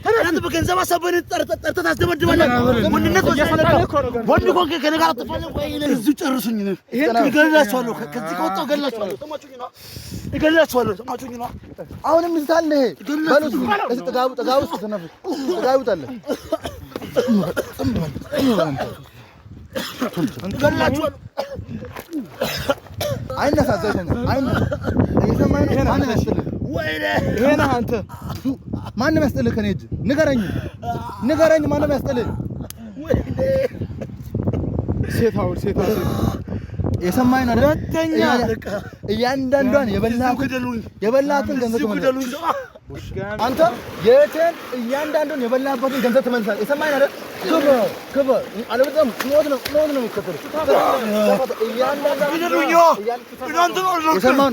أنا بكنزة ما سبني ترتاح تبدي من الناس وندي كونك كنا قاعد تفعله وين الزوج أرسلني يقول لا سوالو كذي كوتو قال لا سوالو يقول لا سوالو ما تجينا أنا مثال نه بلوز تجاوز تنافس تجاوز تله قال لا سوالو عين نسأته عين يسمى أنا مسألة وينه هنا أنت ما أنا مسألة كنيج نقرأني ما أنا مسألة سيد هاور يسمى أنا ياندان يبلغ أنت يتن ياندان يبلغ بس جنسة تمنسان يسمى أنا كبر أنا بدم نودنا مكتر ياندان يسمى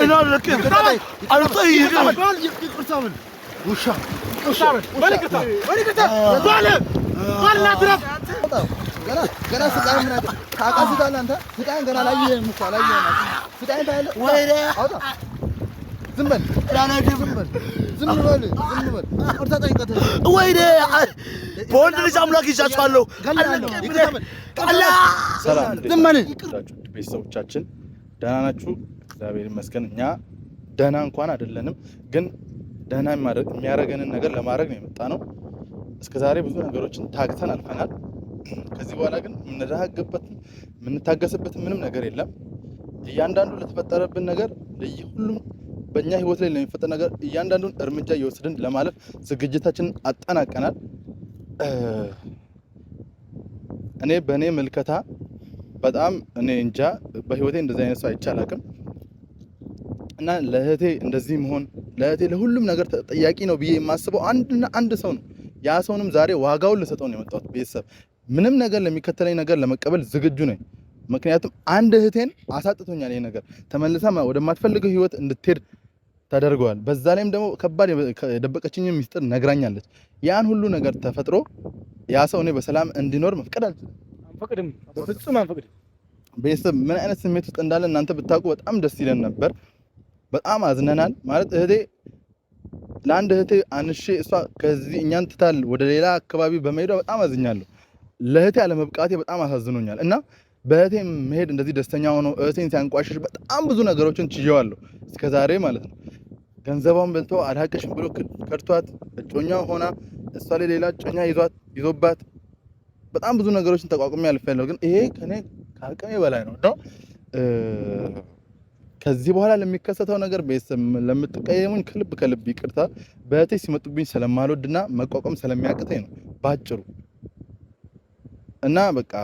أنا أنا طيب وشا مالك لا ترى كنا سكان من هذا كاكا سكان أنت سكان كنا لا يهم مسلا يهم سكان تعال وين زمن أنا زمن أرتاح تاني وين بون اللي جاملا كي جاتشالو سلام زمن ቤተሰቦቻችን ደህና ናችሁ? እግዚአብሔር ይመስገን እኛ ደህና እንኳን አይደለንም፣ ግን ደህና የሚያረገንን ነገር ለማድረግ ነው የመጣነው። እስከዛሬ ብዙ ነገሮችን ታግተን አልፈናል። ከዚህ በኋላ ግን የምንታገስበት ምንም ነገር የለም። እያንዳንዱ ለተፈጠረብን ነገር ሁሉም በእኛ ህይወት ላይ ለሚፈጠር ነገር እያንዳንዱን እርምጃ እየወሰድን ለማለፍ ዝግጅታችንን አጠናቀናል። እኔ በእኔ መልከታ በጣም እኔ እንጃ በህይወቴ እንደዚህ አይነት ሰው አይቼ አላውቅም እና ለእህቴ እንደዚህ መሆን ለእህቴ ለሁሉም ነገር ተጠያቂ ነው ብዬ የማስበው አንድ ሰው ነው። ያ ሰውንም ዛሬ ዋጋውን ልሰጠው ነው የመጣሁት። ቤተሰብ ምንም ነገር ለሚከተለኝ ነገር ለመቀበል ዝግጁ ነኝ። ምክንያቱም አንድ እህቴን አሳጥቶኛል። ይሄ ነገር ተመልሳ ወደማትፈልገው ህይወት እንድትሄድ ተደርገዋል። በዛ ላይም ደግሞ ከባድ የደበቀችኝ ሚስጥር ነግራኛለች። ያን ሁሉ ነገር ተፈጥሮ ያ ሰው እኔ በሰላም እንዲኖር መፍቀድ አልችልም። አንፈቅድም፣ በፍጹም አንፈቅድም። ቤተሰብ ምን አይነት ስሜት ውስጥ እንዳለ እናንተ ብታውቁ በጣም ደስ ይለን ነበር። በጣም አዝነናል። ማለት እህቴ ለአንድ እህቴ አንሺ እሷ ከዚህ እኛን ትታል ወደ ሌላ አካባቢ በመሄዷ በጣም አዝኛለሁ። ለእህቴ አለመብቃቴ በጣም አሳዝኖኛል እና በእህቴ መሄድ እንደዚህ ደስተኛ ሆኖ እህቴን ሲያንቋሽሽ በጣም ብዙ ነገሮችን ችየዋለሁ እስከዛሬ ማለት ነው። ገንዘቧን በልቶ አልሐቀሽም ብሎ ከድቷት እጮኛ ሆና እሷ ላይ ሌላ እጮኛ ይዞባት በጣም ብዙ ነገሮችን ተቋቁሜ አልፌያለሁ። ግን ይሄ ከኔ ከአቅሜ በላይ ነው። ከዚህ በኋላ ለሚከሰተው ነገር ቤተሰብ ለምትቀየሙኝ ከልብ ይቅርታ። በእህቴ ሲመጡብኝ ስለማልወድና መቋቋም ስለሚያቅተኝ ነው ባጭሩ። እና በቃ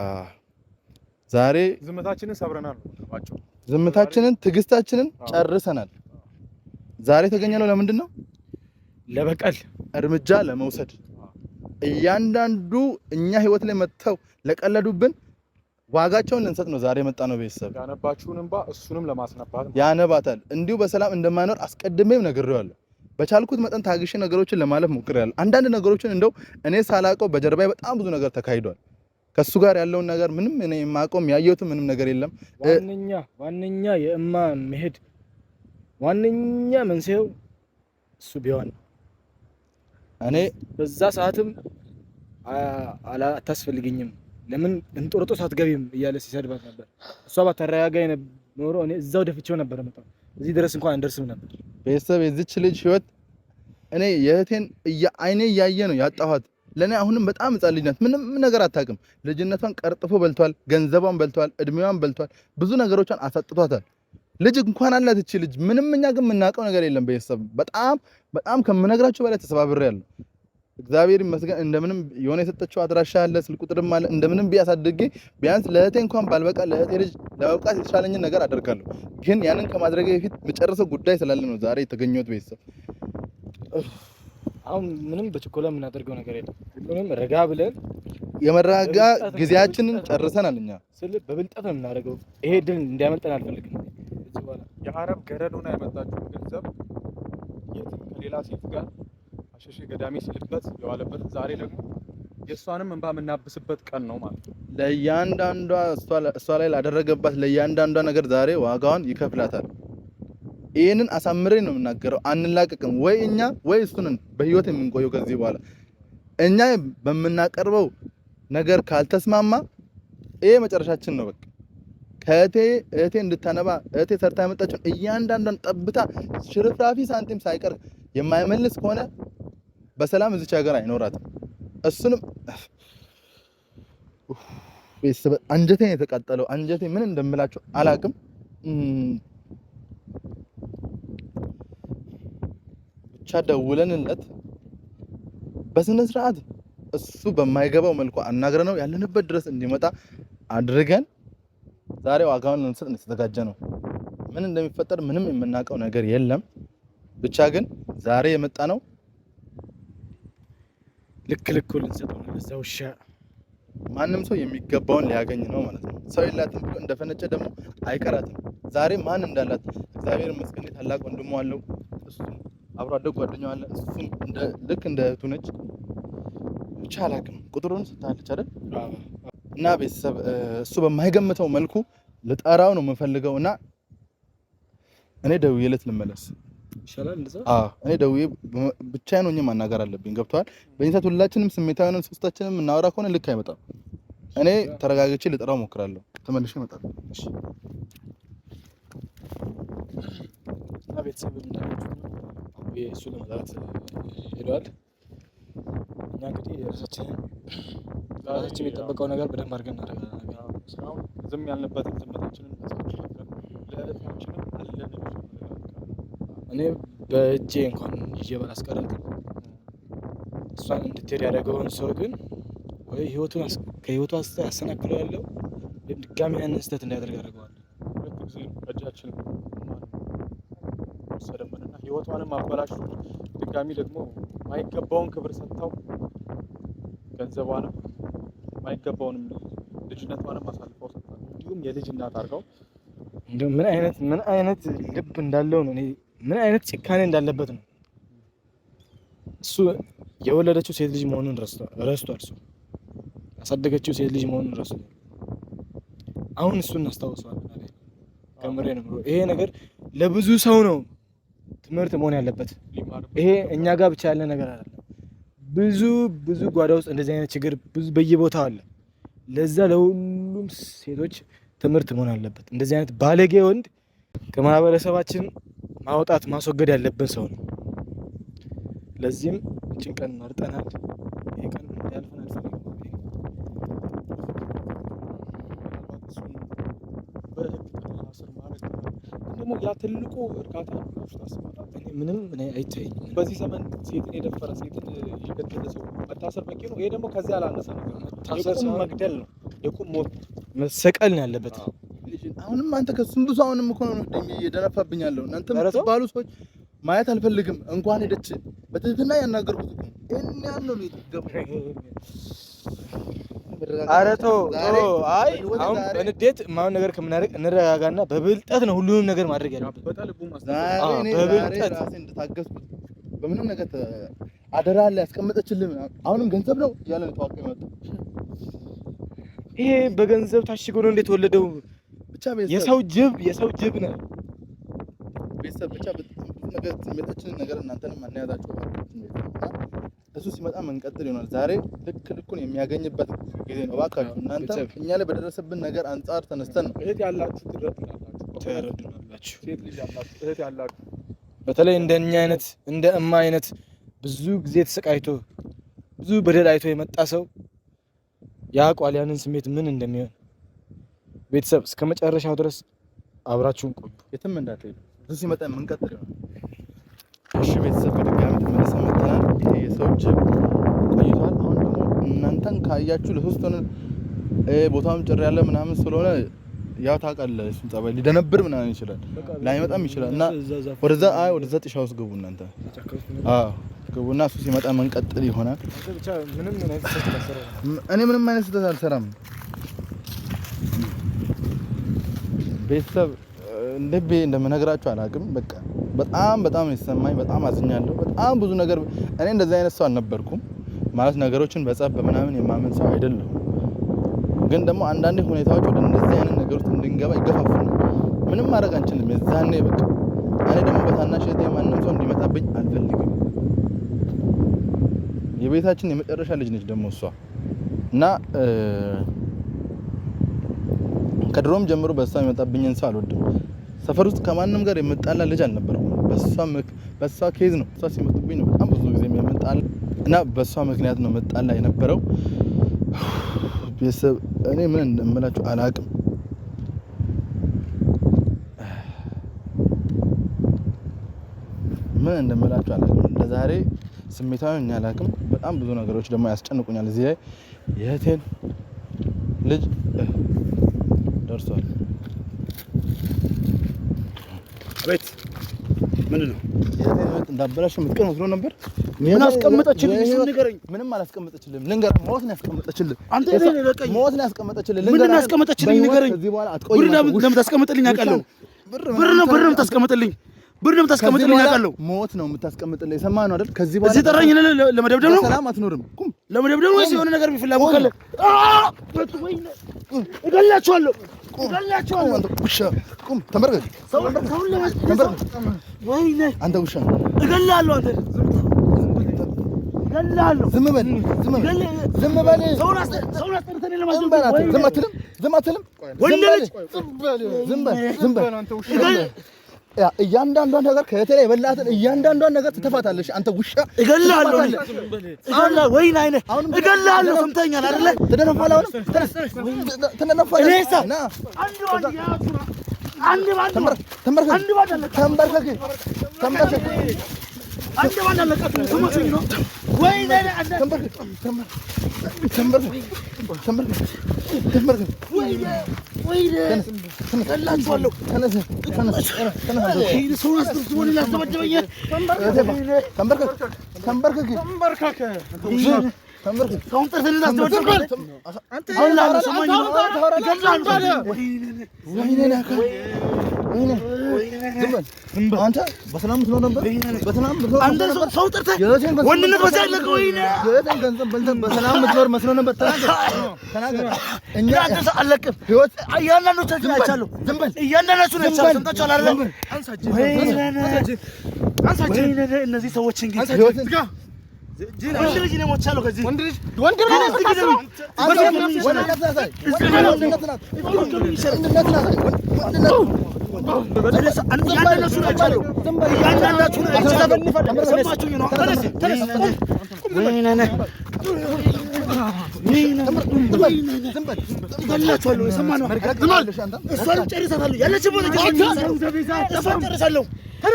ዛሬ ዝምታችንን ሰብረናል ባጭሩ። ዝምታችንን ትዕግስታችንን ጨርሰናል። ዛሬ ተገኘነው ለምንድን ነው? ለበቀል እርምጃ ለመውሰድ እያንዳንዱ እኛ ህይወት ላይ መጥተው ለቀለዱብን ዋጋቸውን ልንሰጥ ነው ዛሬ መጣ ነው። ቤተሰብ ያነባችሁን እንባ እሱንም ለማስነባት ያነባታል። እንዲሁ በሰላም እንደማይኖር አስቀድሜም ነግሬዋለሁ። በቻልኩት መጠን ታግሼ ነገሮችን ለማለፍ ሞክሬያለሁ። አንዳንድ ነገሮችን እንደው እኔ ሳላውቀው በጀርባዬ በጣም ብዙ ነገር ተካሂዷል። ከሱ ጋር ያለውን ነገር ምንም እኔ የማውቀውም ያየሁትም ምንም ነገር የለም። ዋነኛ የእማ መሄድ ዋነኛ መንስኤው እሱ ቢሆን እኔ በዛ ሰዓትም አታስፈልግኝም ለምን እንጦርጦስ አትገቢም እያለ ሲሰድባት ነበር። እሷ ባታረጋጋኝ ኖሮ እኔ እዛው ደፍቼው ነበር መጣው እዚህ ድረስ እንኳን አንደርስም ነበር። ቤተሰብ የዚች ልጅ ህይወት እኔ የእህቴን አይኔ እያየ ነው ያጣኋት። ለኔ አሁንም በጣም ህፃን ልጅ ናት። ምንም ነገር አታውቅም። ልጅነቷን ቀርጥፎ በልቷል፣ ገንዘቧን በልቷል፣ እድሜዋን በልቷል፣ ብዙ ነገሮቿን አሳጥቷታል። ልጅ እንኳን አላት እቺ ልጅ። ምንም እኛ ግን የምናውቀው ነገር የለም። ቤተሰብ በጣም ከምነግራችሁ በላይ ተሰባብሬያለሁ። እግዚአብሔር ይመስገን እንደምንም የሆነ የሰጠችው አድራሻ አለ፣ ስልክ ቁጥርም አለ። እንደምንም ቢያሳድጌ ቢያንስ ለእህቴ እንኳን ባልበቃ ለእህቴ ልጅ ለመብቃት የተሻለኝን ነገር አደርጋለሁ። ግን ያንን ከማድረግ በፊት መጨረሰው ጉዳይ ስላለ ነው ዛሬ የተገኘሁት። ቤተሰብ አሁን ምንም በችኮላ የምናደርገው ነገር የለም። ሁሉንም ረጋ ብለን የመረጋጋ ጊዜያችንን ጨርሰናል። እኛ በብልጠት ነው የምናደርገው። ይሄ ድል እንዲያመልጠን አልፈልግም። የአረብ ገረድ ሆና የመጣችው ገንዘብ ከሌላ ሴት ጋር አሸሼ ገዳሜ ሲልበት የዋለበት ዛሬ ደግሞ የእሷንም እንባ የምናብስበት ቀን ነው ማለት ነው። ለእያንዳንዷ እሷ ላይ ላደረገባት ለእያንዳንዷ ነገር ዛሬ ዋጋዋን ይከፍላታል። ይህንን አሳምሬ ነው የምናገረው። አንላቀቅም። ወይ እኛ ወይ እሱንን በህይወት የምንቆየው ከዚህ በኋላ እኛ በምናቀርበው ነገር ካልተስማማ ይሄ መጨረሻችን ነው። በቃ እህቴ እንድታነባ እህቴ ሰርታ ያመጣችውን እያንዳንዷን ጠብታ ሽርፍራፊ ሳንቲም ሳይቀር የማይመልስ ከሆነ በሰላም እዚች ሀገር አይኖራትም። እሱንም ቤተሰብ አንጀቴን የተቃጠለው አንጀቴ ምን እንደምላቸው አላቅም። ብቻ ደውለንለት በስነ ስርዓት እሱ በማይገባው መልኩ አናግረነው ያለንበት ድረስ እንዲመጣ አድርገን ዛሬ ዋጋውን ልንሰጥ የተዘጋጀ ነው። ምን እንደሚፈጠር ምንም የምናውቀው ነገር የለም። ብቻ ግን ዛሬ የመጣ ነው ልክ ልንሰጠው ነው። ለዛው ውሻ ማንም ሰው የሚገባውን ሊያገኝ ነው ማለት ነው። ሰው የላትም ብሎ እንደፈነጨ ደግሞ አይቀራትም። ዛሬ ማን እንዳላት እግዚአብሔር ይመስገን ታላቅ ወንድሙ አለው፣ እሱ አብሮ አደግ ጓደኛው አለ። እሱም ልክ እንደ እህቱ ነች። ብቻ አላውቅም ቁጥሩን ስታለች አይደል? እና ቤተሰብ እሱ በማይገምተው መልኩ ልጠራው ነው የምፈልገው እና እኔ ደውዬለት ልመለስ ይሻላል እንደዛ። እኔ ደውዬ ብቻዬን ሆኜ ማናገር አለብኝ። ገብቶሃል? በእንሰት ሁላችንም ስሜታዊ ነን። ሶስታችንም እናወራ ከሆነ ልክ አይመጣም። እኔ ተረጋግቼ ልጠራው ሞክራለሁ። ተመልሼ እመጣለሁ። እሺ። ቤተሰብ እንዳላችሁ እሱ ለመጣት ሄዷል። እኛ እንግዲህ ራሳችን የሚጠበቀው ነገር በደንብ አድርገን እናደርጋለን። እስካሁን ዝም ያልንበትን ዝምታችንን ለእህታችንም አለን። እኔ በእጄ እንኳን ይዤ ባላስቀራትም እሷን እንድትሄድ ያደረገውን ሰው ግን ወይ ከህይወቱ ያሰናክለው ያለው ድጋሚ ያንን ስህተት እንዳያደርግ ያደርገዋል። ሁለት ጊዜ በእጃችን ወሰደብንና ህይወቷንም አበላሹ። ድጋሚ ደግሞ ማይገባውን ክብር ሰጥተው ገንዘቧንም ማይገባውንም ልጅነቷንም አሳልፈው ሰጥተው እንዲሁም የልጅ እናት አድርገው እንደው ምን አይነት ልብ እንዳለው ነው። ምን አይነት ጭካኔ እንዳለበት ነው። እሱ የወለደችው ሴት ልጅ መሆኑን ረስቷል። እሱ ያሳደገችው ሴት ልጅ መሆኑን ረስቷል። አሁን እሱን እናስታውሰዋለን። ከምሬ ነው። ይሄ ነገር ለብዙ ሰው ነው ትምህርት መሆን ያለበት። ይሄ እኛ ጋር ብቻ ያለ ነገር አይደለም። ብዙ ጓዳ ውስጥ እንደዚህ አይነት ችግር በየቦታው አለ። ለዛ ለሁሉም ሴቶች ትምህርት መሆን አለበት። እንደዚህ አይነት ባለጌ ወንድ ከማህበረሰባችን ማስወገድ ያለብን ሰው ነው። ለዚህም እችን ቀን መርጠናል። ይሄ ቀን ያልፈን አልፈልግም። ደግሞ ያ ትልቁ እርካታ ውስጥ አስባለሁ። ምንም አይታይም። በዚህ ዘመን ሴትን የደፈረ ሴትን የገደለ ሰው መታሰር በቂ ነው። ይሄ ደግሞ ከዚህ ያላነሰ ነገር ነው። የቁም መግደል ነው። የቁም ሞት መሰቀል ነው ያለበት። አሁንም አንተ ከሱም ብዙ አሁንም እኮ ነው እየደነፋብኛለሁ። እናንተ ባሉ ሰዎች ማየት አልፈልግም። እንኳን ሄደች በትህትና ያናገርኩት እኮ እኔ ያለው ነው የተገባው። ኧረ ተው። አይ አሁን በንዴት ማን ነገር ከምናደርግ እንረጋጋና በብልጠት ነው ሁሉንም ነገር ማድረግ ያለብን። በብልጠት ራሴን እንድታገስኩ በምንም ነገር አደራ ላይ ያስቀመጠችልኝ አሁንም ገንዘብ ነው እያለ ነው ተዋቀ መጣ። ይሄ በገንዘብ ታሽጎ ነው እንዴት ወለደው? ብቻ የሰው ጅብ ነው። ቤተሰብ ብቻ ነገር ስሜታችንን ነገር እናንተንም አናያዛችሁ። እሱ ሲመጣ መንቀጥል ይሆናል። ዛሬ ልኩን የሚያገኝበት ጊዜ ነው። እባካችሁ እናንተ እኛ ላይ በደረሰብን ነገር አንጻር ተነስተን ነው። እህት ያላችሁ ትረዱናላችሁ። ሴት ልጅ ያላችሁ እህት ያላችሁ በተለይ እንደኛ አይነት እንደ እማ አይነት ብዙ ጊዜ ተሰቃይቶ ብዙ በደል አይቶ የመጣ ሰው ያውቃል ያንን ስሜት ምን እንደሚሆን። ቤተሰብ እስከ መጨረሻው ድረስ አብራችሁን ቆዩ። የትም እንዳትሄዱ። እሱ ሲመጣ መንቀጥል ይሆናል። እሺ ቤተሰብ በድጋሚ ተመልሰን መጥተናል። ይሄ የሰው ጅብ ቆይቷል። አሁን ደግሞ እናንተን ካያችሁ ለሶስት ሆነ ቦታውም ጭር ያለ ምናምን ስለሆነ ያው ታውቃለህ፣ እሱን ጸባይ ሊደነብር ምናምን ይችላል፣ ላይመጣም ይችላል እና ወደዛ ጥሻ ውስጥ ግቡ እናንተ። ግቡና እሱ ሲመጣ መንቀጥል ይሆናል። እኔ ምንም አይነት ስህተት አልሰራም። ቤተሰብ እንደምነግራችሁ አላውቅም። በቃ በጣም የተሰማኝ በጣም አዝኛለሁ። በጣም ብዙ ነገር እኔ እንደዚህ አይነት ሰው አልነበርኩም ማለት ነገሮችን በጸብ በምናምን የማመን ሰው አይደለም። ግን ደግሞ አንዳንድ ሁኔታዎች ወደ እንደዚህ አይነት ነገር ውስጥ እንድንገባ ይገፋፉናል። ምንም ማድረግ አንችልም። የዛኔ በቃ እኔ ደግሞ በታናሽ እህቴ ማንም ሰው እንዲመጣብኝ አልፈልግም። የቤታችን የመጨረሻ ልጅ ነች ደግሞ እሷ እና ከድሮም ጀምሮ በሷ የመጣብኝን ሰው አልወድም። ሰፈር ውስጥ ከማንም ጋር የምጣላ ልጅ አልነበረም። በሷ ኬዝ ነው እሷ ሲመጡብኝ ነው በጣም ብዙ ጊዜ የምጣላ እና በሷ ምክንያት ነው መጣላ የነበረው። ቤተሰብ እኔ ምን እንደምላችሁ አላቅም። ምን እንደምላችሁ አላቅም። ለዛሬ ስሜታዊ ነኝ አላቅም። በጣም ብዙ ነገሮች ደግሞ ያስጨንቁኛል። እዚህ ላይ የእህቴን ልጅ ደርሷል። አቤት ምንድን ነው? የእህቴን ልጅ እንዳበላሽ የምትቀር መስሎ ነበር። ምን አስቀመጠችልኝ? እሱን ንገረኝ። ምንም አላስቀመጠችልም። ልንገርህ፣ ሞት ነው ያስቀመጠችልኝ። አንተ እኔ ለቀኝ ሞት ነው ያስቀመጠችልኝ። ምንድን ነው ያስቀመጠችልኝ? ንገረኝ። ብር ለምን ታስቀምጥልኝ? አውቃለሁ። ብር ነው የምታስቀምጥልኝ። ብር ነው የምታስቀምጥልኝ አውቃለሁ። ሞት ነው የምታስቀምጥልኝ። ሰማህ ነው አይደል? ከዚህ በኋላ እዚህ ጠራኝ ለመደብደብ ነው? ሰላም አትኖርም። ቁም። ለመደብደብ ነው ወይስ የሆነ ነገር ቢፈላጉ ካለ እገላችኋለሁ። ውሻ ቁም። ተንበርከክ። ወይኔ አንተ ውሻ እገላለሁ። አንተ እገላለሁ። ዝም በል። ሰውን አስጠርተን ለማስደብደብ ዝም አትልም። ወንድ ልጅ ዝም በል አንተ ውሻ። እያንዳንዷን ነገር ከእህቴ ላይ የበላትን እያንዳንዷን ነገር ትተፋታለሽ አንተ ውሻ። እገላለሁ። ወይኔ አይኔ እገላለሁ። ሰምተኛል አይደለ? ትደነፋለህ። አንተ በሰላም ትኖር ነበር። በሰላም አንተ ሰው ጠርተህ ወንድነት በዛ ያለቀ ወይኔ የእህቴን ገንዘብ በልተህ በሰላም ትኖር መስሎ ነበር። ተናገር። እኛ አንተ ሰው አለቅም። ህይወት እያንዳንዶቻችን አይቻለሁ። ዝም በል። እያንዳንዳችሁ አይቻለሁ። ሰምታችኋል አይደል? አንሳችሁ እነዚህ ሰዎች እንግዲህ ወንድ ልጅ ነው ሞቻለሁ። ከዚህ ወንድ ልጅ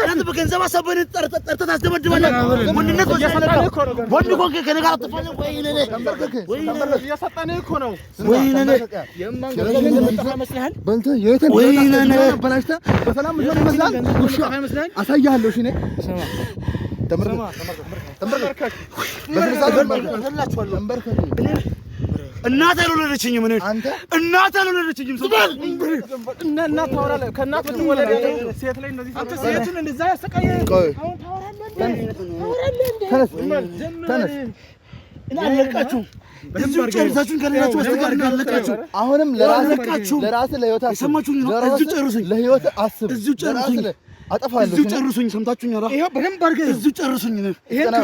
አንተ በገንዘብ አሳበን ጠርተህ ታስደበድባለህ። ወንድነት ወንድ እኮ ከእኔ ጋር አትፋለም። እየሰጠንህ እኮ ነው። በሰላም ምትኖር ይመስላል። አሳይሃለሁ። እኔ እናት አልወለደችኝም። እኔ እናት አልወለደችኝም። እናት ታወራለህ። ከእናት ወለደ ሴት ላይ እንደዚህ አንተ ሴትን እንደዛ ያሰቃየህ አሁን ተነስ። አለቃችሁ እዚሁ ጨርሳችሁን ከሌላችሁ በስተቀር አለቃችሁ። አሁንም ለራስህ ለህይወት ሰማችሁኝ ነው። እዚሁ ጨርሱኝ። ለህይወት አስብ። እዚሁ ጨርሱኝ። አጠፋለሁ። እዚሁ ጨርሱኝ። ሰምታችሁኝ ነው። ይሄ በደንብ አድርገህ እዚሁ ጨርሱኝ።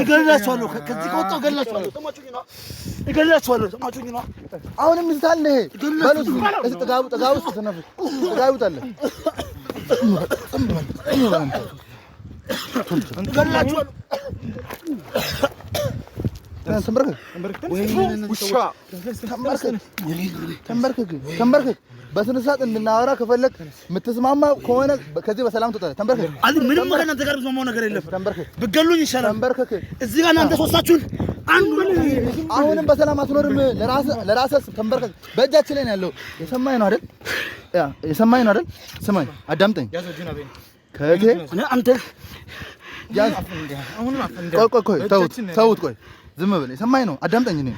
እገላችኋለሁ። ከዚህ ከወጣሁ እገላችኋለሁ። ሰማችሁኝ ነው። እገላችኋለሁ። ሰማችሁኝ ነው። አሁንም ይዝታል። ይሄ በሉት ጥጋቡ ውስጥ ተነፍ ጥጋቡ ታለ እገላችኋለሁ። ተንበርከክ። በስነ ስርዓት እንድናወራ ከፈለክ የምትስማማ ከሆነ ከዚህ በሰላም ትወጣለህ። ተንበርከክ። ምንም ከእናንተ ጋር የምስማማው ነገር የለም። ተንበርከክ። ብትገሉኝ ይሻላል። ተንበርከክ። እዚህ ጋር እናንተ ሶስታችሁን አንዱ አሁንም በሰላም አትኖርም። ለራስህ ተንበርከክ። በእጃችን ላይ ነው ያለው። የሰማኸኝ ነው አይደል? ስማኝ፣ አዳምጠኝ። ከእቴ አንተ ቆይ፣ ተውት። ቆይ ዝም በል። የሰማኸኝ ነው። አዳምጠኝ። እኔ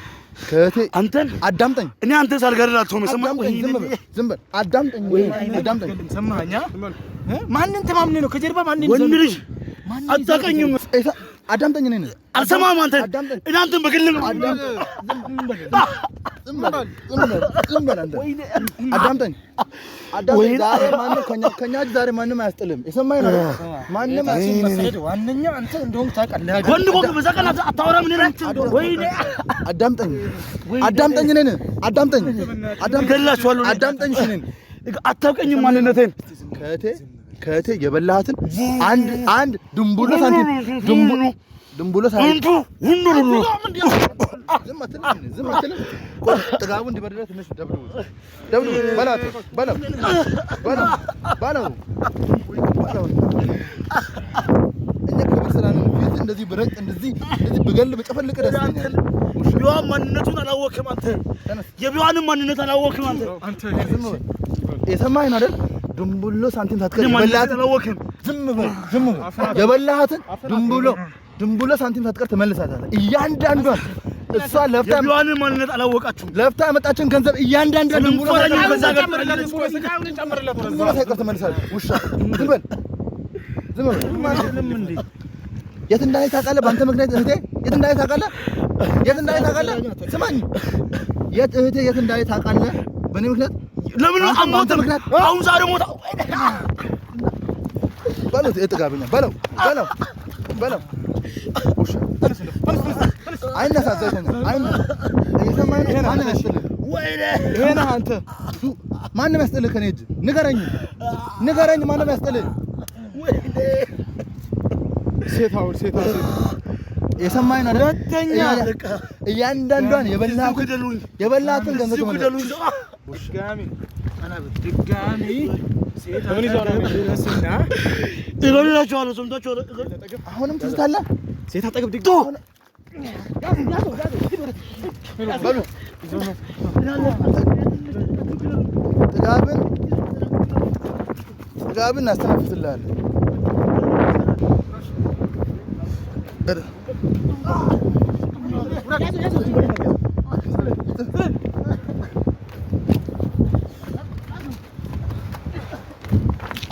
ከእቴ አንተን አዳምጠኝ። እኔ አንተን ሳልገድል አትሆንም። ዝም በል። አዳምጠኝ። ሰማኸኝ? ማንን ተማምነህ ነው ከጀርባ ማንን ወንድ ልጅ አታውቀኝም። አዳምጠኝ ነኝ አልሰማህም አንተ እናንተን በግል ነው አዳምጠኝ ዛሬ ማንም ከኛ ዛሬ ማንም አያስጥልም የሰማኸኝ ነው ማንም አያስጥልም ዋነኛ አንተ እንደውም ታውቃለህ ወንድ እኮ በዛ ቀን አታወራም ነኝ ወይኔ አዳምጠኝ ነኝ ገላችኋለሁ አዳምጠኝ ነኝ አታውቀኝም ማንነቴን ከእቴ የበላሃትን አንድ ድንቡሎ ሳንቲም ድንቡሎ ሳንቲም ዝም አትልም ጥጋቡ እንዲበርድለት ትንሽ ደብድቡ በለው እኛ ክብር ስላለን ፊት እንደዚህ ብረቅ እንደዚህ ብገል በጨፈልቅ ደስ ይለኛል ቢዋን ማንነቱን አላወቅም አንተ የቢዋንም ማንነት አላወቅም አንተ የሰማኸኝ አይደል ድንቡሎ ሳንቲም ታጥቀር የበላሃትን ድንቡሎ ሳንቲም ታጥቀር ትመልሳታለህ እያንዳንዷን እሷ ለፍታ የቢዋንም ማንነት አላወቃችሁም ለፍታ ያመጣችን ገንዘብ እያንዳንዷን ድንቡሎ ሳይቀር ትመልሳለህ ውሻ ዝም በል የት እንዳለች ታውቃለህ በአንተ ምክንያት እህቴ የት እንዳለች ታውቃለህ ስማኝ እህቴ የት እንዳለች ታውቃለህ በእኔ ምክንያት ለምን አሞተ ምክንያት አሁን ዛሬ ሞታ በለው እጥጋብኛ በለው ውሻ አይነሳ ማንም ያስጥልህ ወይኔ ይሄ ነህ አንተ ማንም ያስጥልህ ከእኔ እጅ ንገረኝ ማንም ያስጥልህ ሴት የሰማኸኝ አይደል ሁለተኛ እያንዳንዷን የበላሃትን ገንዘብ ድጋሚ ሴት ይዘውና ይገሉላችኋል ሰምታችኋል አሁንም ትዝታለህ ሴት አጠገብ ድግ በሉ ጥጋብን እናስተነፍስልሃለን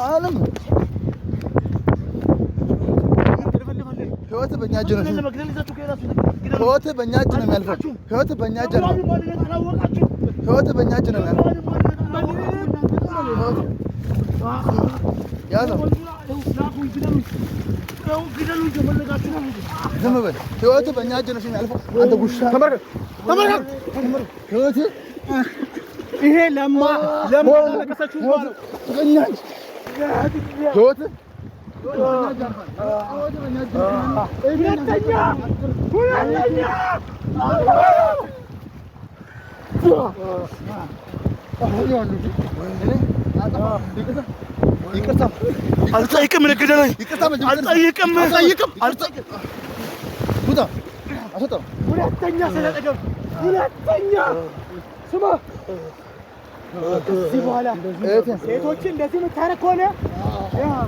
አሁንም ህይወት በእኛ እጅ ነው ህይወት በእኛ እጅ ነው የሚያልፈው ህይወት በእኛ እጅ ነው የሚያልፈው ያዘው ዝም በል ህይወት በእኛ እጅ ነው የሚያልፈው አንተ ጉሻ ተመረቅ ህይወት ይሄ ለማ ለከሰችሁ ማለት ገኛች ህይወት አልጠይቅም ንግደለኝ ሁለተኛ ስለጠገብ ስማ ከዚህ በኋላ ሴቶችን እንደዚህ የምታረግ ከሆነ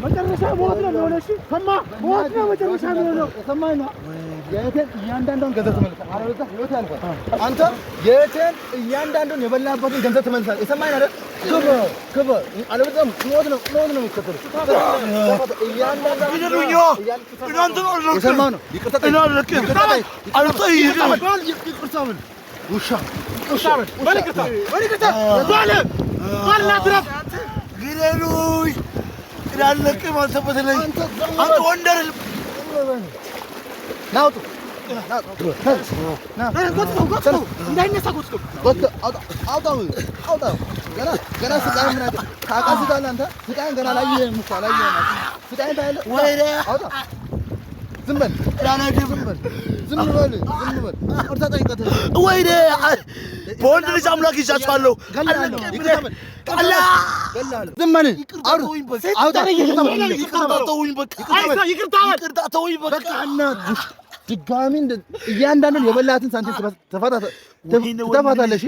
መጨረሻ ሞት ነው የሚሆነው። እሺ ሰማ ሞት ነው መጨረሻ የሚሆነው። ሰማኸኝ? የእህቴን እያንዳንዱን ገንዘብ ትመልሳለህ። አለበለዚያ ህይወት ያልፋል። አንተ የእህቴን እያንዳንዱን የበላህበትን ገንዘብ ትመልሳለህ። የሰማኸኝ አይደል? ክብር አለበለዚያ ሞት ነው የሚከተለው። የሰማኸው ነው። ውሻ ግደሉኝ እንዳለቅም አንተ በተለይ አንተ ወንደር ናውጡ እንዳይነሳ አውጣው ገና ስቃይ ምን አይደል ታውቃለህ አንተ ስቃይን ገና አላየህም እኮ ስቃይን ታያለህ አውጣ ዝም በል ቁርታ ጠይቀት ወይኔ በወንድ ልጅ አምላክ ይዛችኋለሁ ዝም በል ይቅርታ ተውኝ በቃ ድጋሚ እያንዳንዱን የበላትን ሳንቲም ትተፋታለሽ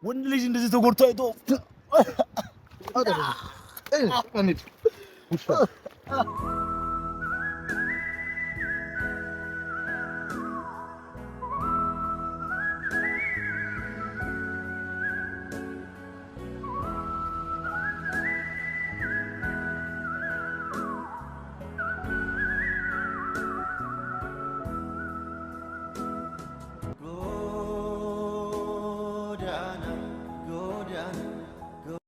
ወንድ ልጅ እንደዚህ ተጎድቶ አይቶ ጎዳና